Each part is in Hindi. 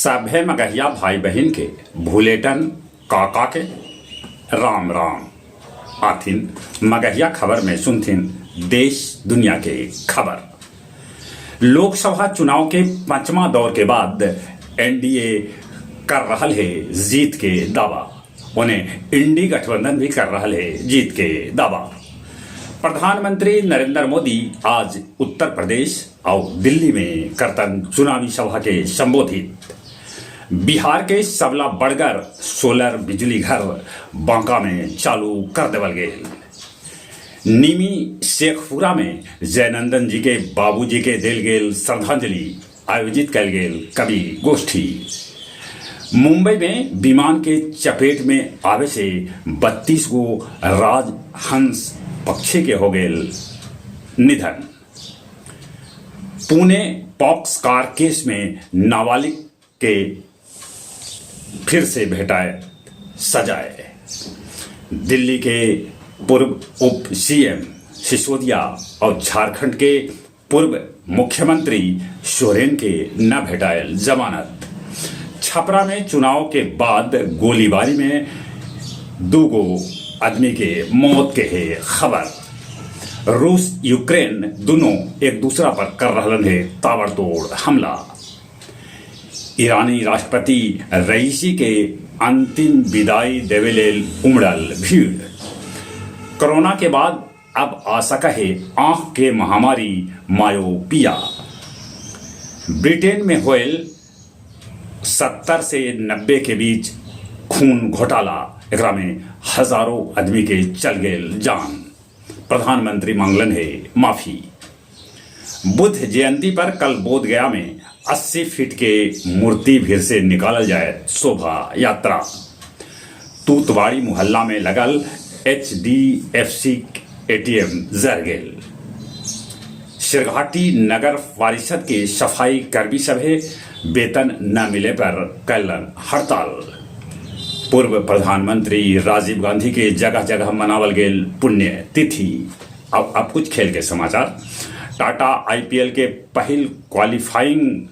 सभे मगहिया भाई बहन के भूलेटन काका के राम राम आथिन मगहिया खबर में सुनथिन देश दुनिया के खबर। लोकसभा चुनाव के पांचवा दौर के बाद एनडीए कर रहा है जीत के दावा, उन्हें इंडी गठबंधन भी कर रहा है जीत के दावा। प्रधानमंत्री नरेंद्र मोदी आज उत्तर प्रदेश और दिल्ली में करतन चुनावी सभा के संबोधित। बिहार के सबला बड़गर सोलर बिजली घर बांका में चालू कर देवल गेल। निमी शेखपुरा में जयनंदन जी के बाबूजी के देल गेल श्रद्धांजलि आयोजित कल गेल कवि गोष्ठी। मुंबई में विमान के चपेट में आवे से 32 गो राजहंस पक्षी के हो गेल निधन। पुणे पॉक्स कार केस में नाबालिग के फिर से भेटाए सजाए। दिल्ली के पूर्व उप सीएम सिसोदिया और झारखंड के पूर्व मुख्यमंत्री सोरेन के न भेटायल जमानत। छपरा में चुनाव के बाद गोलीबारी में 2 गो आदमी के मौत के है खबर। रूस यूक्रेन दोनों एक दूसरा पर कर रहे हैं ताबड़तोड़ हमला। ईरानी राष्ट्रपति रईसी के अंतिम विदाई देवेलेल उमड़ल भीड़। कोरोना के बाद अब आ सका है आंख के महामारी मायोपिया। ब्रिटेन में होयल 70 से 90 के बीच खून घोटाला, एकरा में हजारों आदमी के चल गेल जान। प्रधानमंत्री मांगलन है माफी। बुद्ध जयंती पर कल बोध गया में 80 फीट के मूर्ति भीड़ से निकालल जाए शोभा यात्रा। तूतवाड़ी मोहल्ला में लगल HDFC ATM जर गेल। सिरघाटी नगर परिषद के सफाई कर्मी सभे वेतन न मिले पर कलन हड़ताल। पूर्व प्रधानमंत्री राजीव गांधी के जगह जगह मनावल गेल पुण्य तिथि। अब कुछ खेल के समाचार। टाटा IPL के पहल क्वालिफाइंग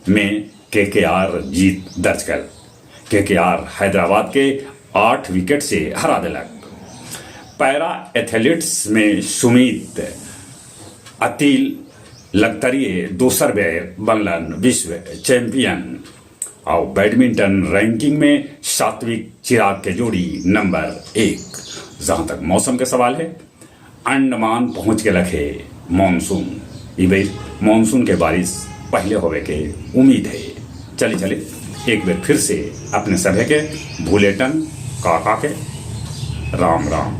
में KKR जीत दर्ज कर। KKR हैदराबाद के 8 विकेट से हरा दिलक। पैरा एथलीट्स में सुमित अतिल लखतरिए दोसर बेर बनलन विश्व चैंपियन। और बैडमिंटन रैंकिंग में सात्विक चिराग के जोड़ी नंबर 1। जहां तक मौसम के सवाल है, अंडमान पहुंच के लखे मानसून। ये मानसून के बारिश पहले होवे के उम्मीद है। चले एक बार फिर से अपने सभे के भूलेटन काका के राम राम।